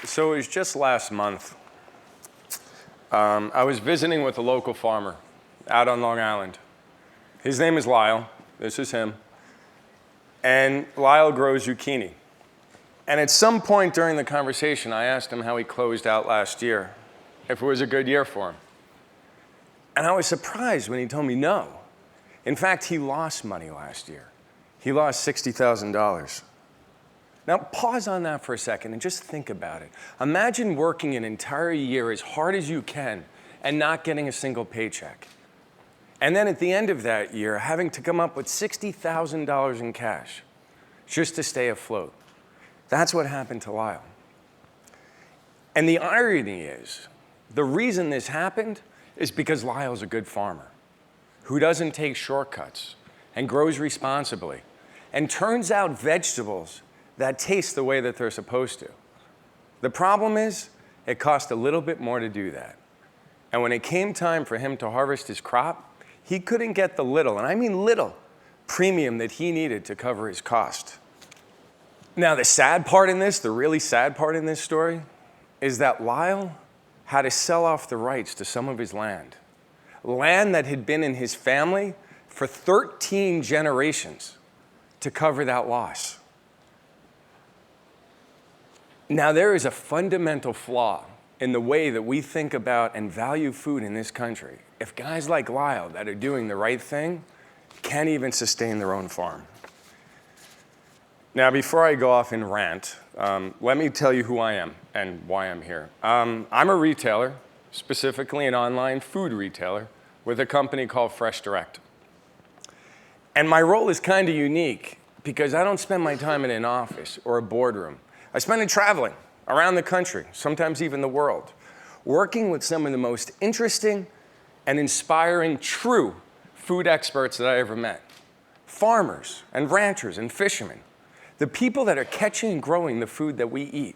So it was just last month. I was visiting with a local farmer out on Long Island. His name is Lyle. This is him. And Lyle grows zucchini. And at some point during the conversation, I asked him how he closed out last year, if it was a good year for him. And I was surprised when he told me no. In fact, he lost money last year. He lost $60,000. Now, pause on that for a second and just think about it. Imagine working an entire year as hard as you can and not getting a single paycheck. And then at the end of that year, having to come up with $60,000 in cash just to stay afloat. That's what happened to Lyle. And the irony is, the reason this happened is because Lyle's a good farmer who doesn't take shortcuts and grows responsibly and turns out vegetables that taste the way that they're supposed to. The problem is, it cost a little bit more to do that. And when it came time for him to harvest his crop, he couldn't get the little, and I mean little, premium that he needed to cover his cost. Now, the sad part in this, the really sad part in this story, is that Lyle had to sell off the rights to some of his land that had been in his family for 13 generations to cover that loss. Now, there is a fundamental flaw in the way that we think about and value food in this country. If guys like Lyle that are doing the right thing can't even sustain their own farm. Now, before I go off and rant, let me tell you who I am and why I'm here. I'm a retailer, specifically an online food retailer, with a company called Fresh Direct. And my role is kind of unique because I don't spend my time in an office or a boardroom. I spend it traveling around the country, sometimes even the world, working with some of the most interesting and inspiring true food experts that I ever met. Farmers and ranchers and fishermen, the people that are catching and growing the food that we eat.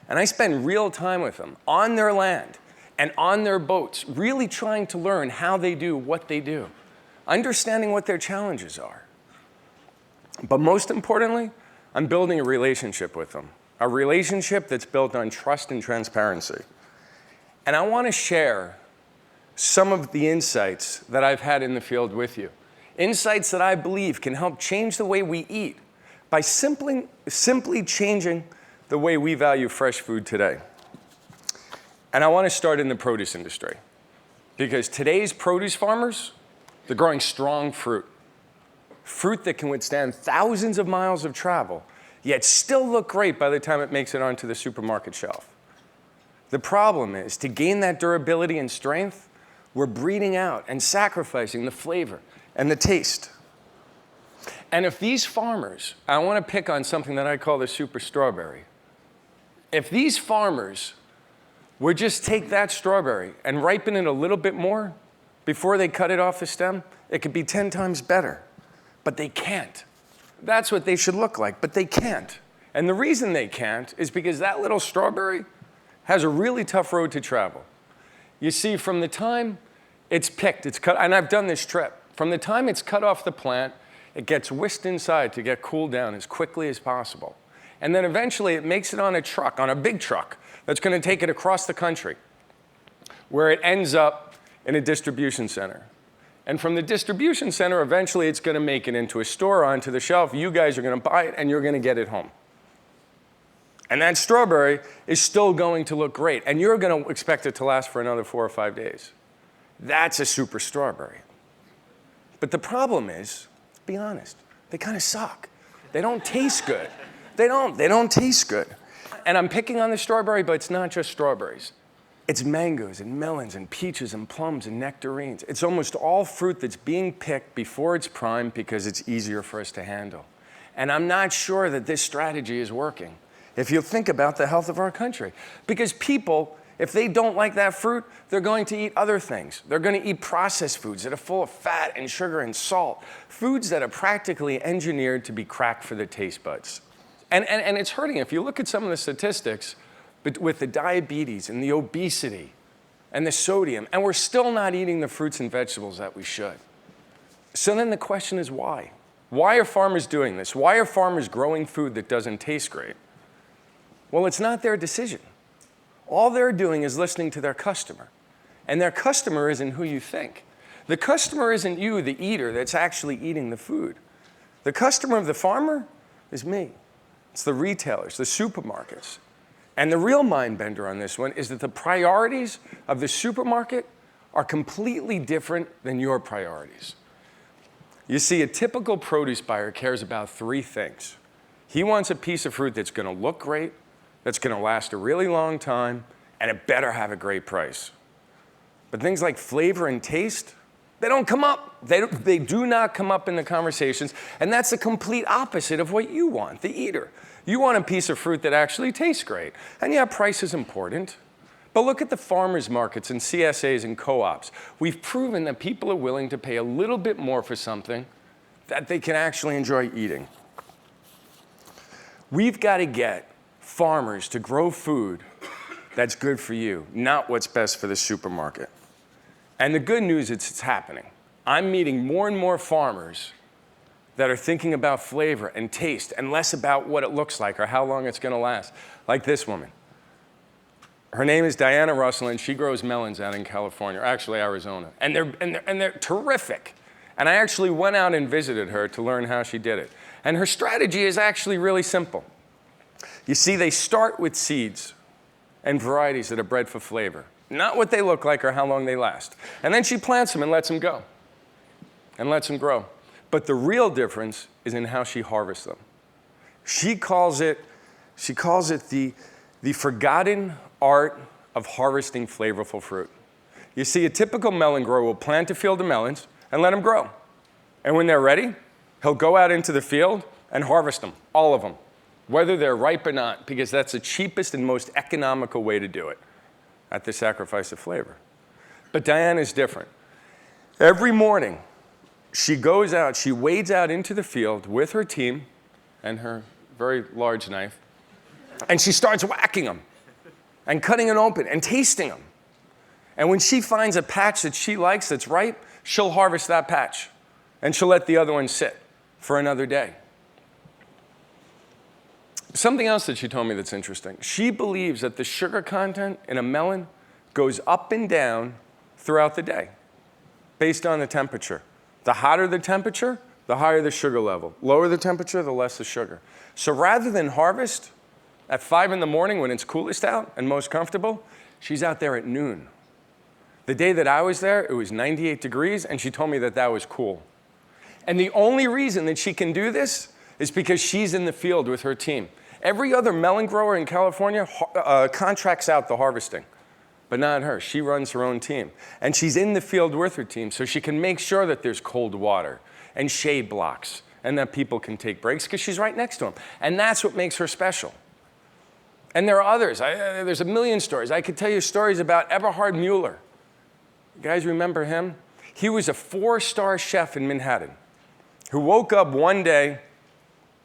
And I spend real time with them on their land and on their boats, really trying to learn how they do what they do, understanding what their challenges are. But most importantly, I'm building a relationship with them, a relationship that's built on trust and transparency. And I want to share some of the insights that I've had in the field with you, insights that I believe can help change the way we eat by simply changing the way we value fresh food today. And I want to start in the produce industry, because today's produce farmers, they're growing strong fruit that can withstand thousands of miles of travel, yet still look great by the time it makes it onto the supermarket shelf. The problem is, to gain that durability and strength, we're breeding out and sacrificing the flavor and the taste. And if these farmers, I want to pick on something that I call the super strawberry. If these farmers would just take that strawberry and ripen it a little bit more before they cut it off the stem, it could be 10 times better. But they can't. That's what they should look like, but they can't. And the reason they can't is because that little strawberry has a really tough road to travel. You see, from the time it's picked, it's cut, and I've done this trip, from the time it's cut off the plant, it gets whisked inside to get cooled down as quickly as possible. And then eventually it makes it on a truck, on a big truck, that's going to take it across the country, where it ends up in a distribution center. And from the distribution center, eventually it's going to make it into a store, onto the shelf. You guys are going to buy it, and you're going to get it home. And that strawberry is still going to look great, and you're going to expect it to last for another 4 or 5 days. That's a super strawberry. But the problem is, let's be honest, they kind of suck. They don't taste good. They don't taste good. And I'm picking on the strawberry, but it's not just strawberries. It's mangoes and melons and peaches and plums and nectarines. It's almost all fruit that's being picked before it's prime because it's easier for us to handle. And I'm not sure that this strategy is working if you think about the health of our country. Because people, if they don't like that fruit, they're going to eat other things. They're going to eat processed foods that are full of fat and sugar and salt, foods that are practically engineered to be cracked for the taste buds. And it's hurting. If you look at some of the statistics, but with the diabetes and the obesity and the sodium, and we're still not eating the fruits and vegetables that we should. So then the question is why? Why are farmers doing this? Why are farmers growing food that doesn't taste great? Well, it's not their decision. All they're doing is listening to their customer. And their customer isn't who you think. The customer isn't you, the eater, that's actually eating the food. The customer of the farmer is me. It's the retailers, the supermarkets. And the real mind bender on this one is that the priorities of the supermarket are completely different than your priorities. You see, a typical produce buyer cares about three things. He wants a piece of fruit that's going to look great, that's going to last a really long time, and it better have a great price. But things like flavor and taste, they don't come up. They do not come up in the conversations, and that's the complete opposite of what you want, the eater. You want a piece of fruit that actually tastes great. And yeah, price is important. But look at the farmers markets and CSAs and co-ops. We've proven that people are willing to pay a little bit more for something that they can actually enjoy eating. We've got to get farmers to grow food that's good for you, not what's best for the supermarket. And the good news is it's happening. I'm meeting more and more farmers that are thinking about flavor and taste and less about what it looks like or how long it's going to last, like this woman. Her name is Diana Russell, and she grows melons out in California, or actually Arizona. And they're terrific. And I actually went out and visited her to learn how she did it. And her strategy is actually really simple. You see, they start with seeds and varieties that are bred for flavor, not what they look like or how long they last. And then she plants them and lets them go and lets them grow. But the real difference is in how she harvests them. She calls it the forgotten art of harvesting flavorful fruit. You see, a typical melon grower will plant a field of melons and let them grow. And when they're ready, he'll go out into the field and harvest them, all of them, whether they're ripe or not, because that's the cheapest and most economical way to do it, at the sacrifice of flavor. But Diana's different. Every morning, she goes out, she wades out into the field with her team and her very large knife, and she starts whacking them and cutting it open and tasting them. And when she finds a patch that she likes that's ripe, she'll harvest that patch, and she'll let the other one sit for another day. Something else that she told me that's interesting. She believes that the sugar content in a melon goes up and down throughout the day based on the temperature. The hotter the temperature, the higher the sugar level. Lower the temperature, the less the sugar. So rather than harvest at 5 in the morning when it's coolest out and most comfortable, she's out there at noon. The day that I was there, it was 98 degrees, and she told me that that was cool. And the only reason that she can do this is because she's in the field with her team. Every other melon grower in California contracts out the harvesting, but not her. She runs her own team. And she's in the field with her team, so she can make sure that there's cold water and shade blocks and that people can take breaks because she's right next to them. And that's what makes her special. And there are others. There's a million stories. I could tell you stories about Eberhard Mueller. You guys remember him? He was a 4-star chef in Manhattan who woke up one day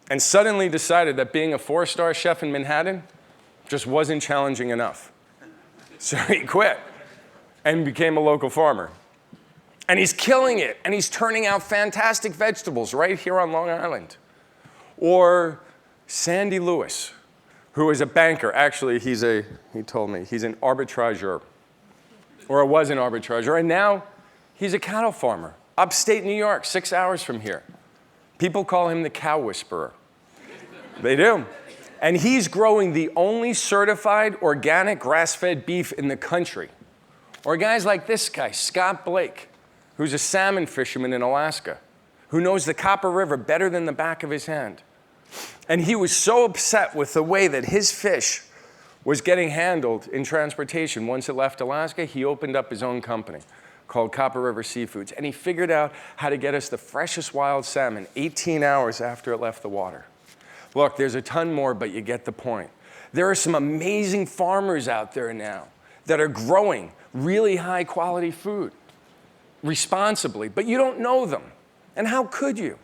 and suddenly decided that being a 4-star chef in Manhattan just wasn't challenging enough. So he quit and became a local farmer. And he's killing it, and he's turning out fantastic vegetables right here on Long Island. Or Sandy Lewis, who is a banker. Actually, he told me, he's an arbitrageur, or was an arbitrageur, and now he's a cattle farmer, upstate New York, 6 hours from here. People call him the cow whisperer. They do. And he's growing the only certified organic grass-fed beef in the country. Or guys like this guy, Scott Blake, who's a salmon fisherman in Alaska, who knows the Copper River better than the back of his hand. And he was so upset with the way that his fish was getting handled in transportation. Once it left Alaska, he opened up his own company called Copper River Seafoods. And he figured out how to get us the freshest wild salmon 18 hours after it left the water. Look, there's a ton more, but you get the point. There are some amazing farmers out there now that are growing really high quality food responsibly, but you don't know them. And how could you?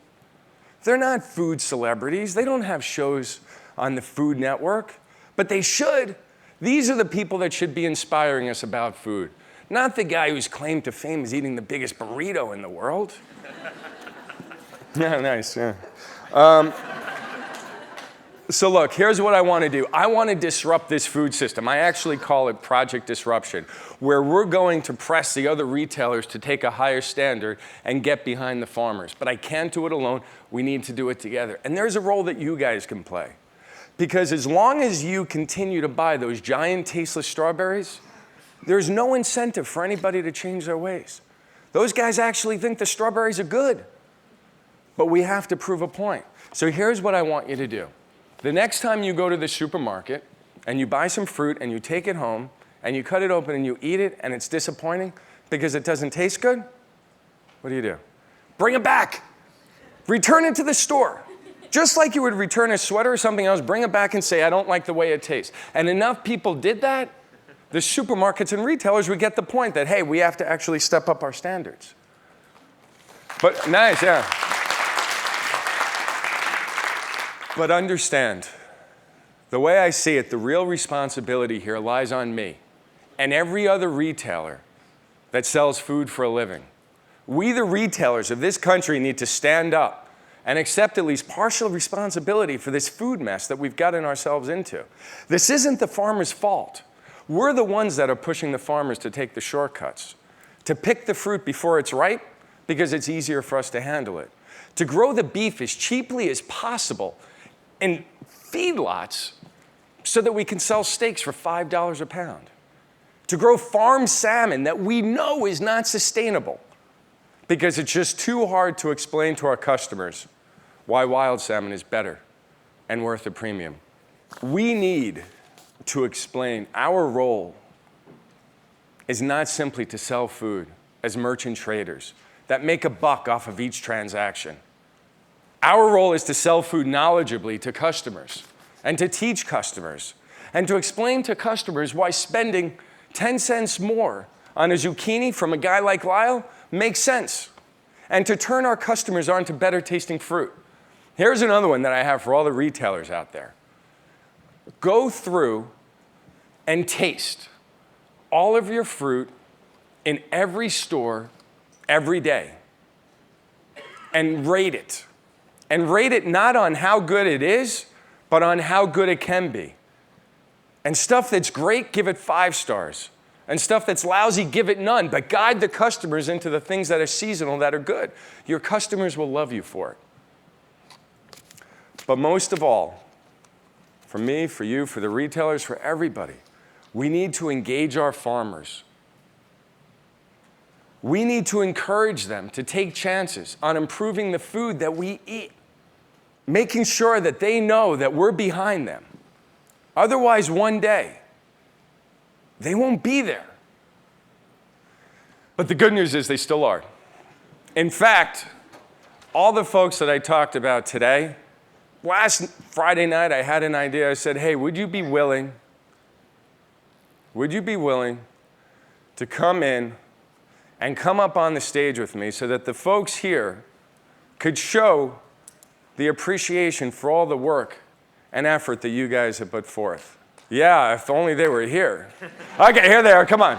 They're not food celebrities. They don't have shows on the Food Network, but they should. These are the people that should be inspiring us about food, not the guy whose claim to fame is eating the biggest burrito in the world. Yeah, nice, yeah. So look, here's what I want to do. I want to disrupt this food system. I actually call it Project Disruption, where we're going to press the other retailers to take a higher standard and get behind the farmers. But I can't do it alone. We need to do it together. And there's a role that you guys can play. Because as long as you continue to buy those giant tasteless strawberries, there's no incentive for anybody to change their ways. Those guys actually think the strawberries are good. But we have to prove a point. So here's what I want you to do. The next time you go to the supermarket and you buy some fruit and you take it home and you cut it open and you eat it and it's disappointing because it doesn't taste good, what do? Bring it back. Return it to the store. Just like you would return a sweater or something else, bring it back and say, I don't like the way it tastes. And enough people did that, the supermarkets and retailers would get the point that, hey, we have to actually step up our standards. But nice, yeah. But understand, the way I see it, the real responsibility here lies on me and every other retailer that sells food for a living. We, the retailers of this country, need to stand up and accept at least partial responsibility for this food mess that we've gotten ourselves into. This isn't the farmers' fault. We're the ones that are pushing the farmers to take the shortcuts, to pick the fruit before it's ripe because it's easier for us to handle it, to grow the beef as cheaply as possible in feedlots so that we can sell steaks for $5 a pound, to grow farm salmon that we know is not sustainable because it's just too hard to explain to our customers why wild salmon is better and worth a premium. We need to explain our role is not simply to sell food as merchant traders that make a buck off of each transaction. Our role is to sell food knowledgeably to customers and to teach customers and to explain to customers why spending 10 cents more on a zucchini from a guy like Lyle makes sense and to turn our customers on to better tasting fruit. Here's another one that I have for all the retailers out there. Go through and taste all of your fruit in every store every day and rate it. And rate it not on how good it is, but on how good it can be. And stuff that's great, give it 5 stars. And stuff that's lousy, give it none. But guide the customers into the things that are seasonal, that are good. Your customers will love you for it. But most of all, for me, for you, for the retailers, for everybody, we need to engage our farmers. We need to encourage them to take chances on improving the food that we eat, making sure that they know that we're behind them. Otherwise, one day, they won't be there. But the good news is they still are. In fact, all the folks that I talked about today, last Friday night I had an idea. I said, hey, would you be willing to come in and come up on the stage with me so that the folks here could show the appreciation for all the work and effort that you guys have put forth. Yeah, if only they were here. Okay, here they are, come on.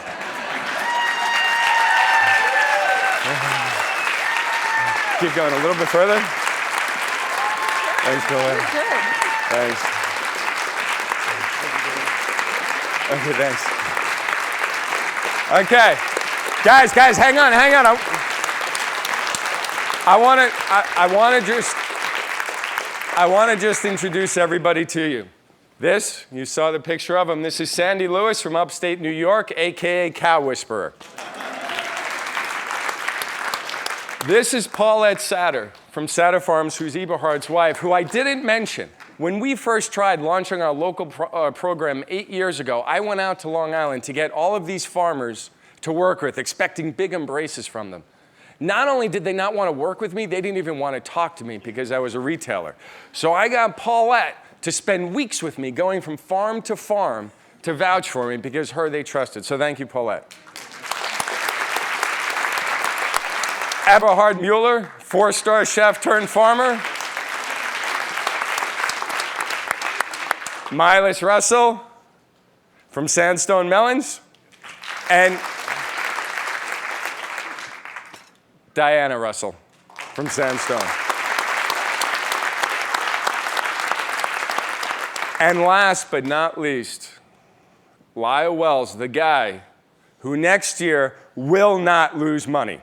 Keep going a little bit further. Thanks, Colette. Thanks. Okay, thanks. Okay, guys, hang on. I want to just introduce everybody to you. This, you saw the picture of him. This is Sandy Lewis from upstate New York, AKA Cow Whisperer. This is Paulette Satter from Satter Farms, who's Eberhard's wife, who I didn't mention. When we first tried launching our local program 8 years ago, I went out to Long Island to get all of these farmers to work with, expecting big embraces from them. Not only did they not want to work with me, they didn't even want to talk to me because I was a retailer. So I got Paulette to spend weeks with me going from farm to vouch for me because her they trusted. So thank you, Paulette. Eberhard Mueller, 4-star chef turned farmer. Milas Russell from Sandstone Melons. And Diana Russell from Sandstone. And last but not least, Lyle Wells, the guy who next year will not lose money.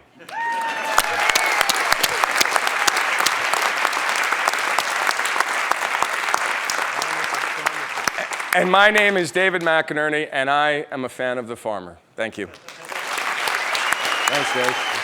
And my name is David McInerney, and I am a fan of the farmer. Thank you. Thanks, Dave.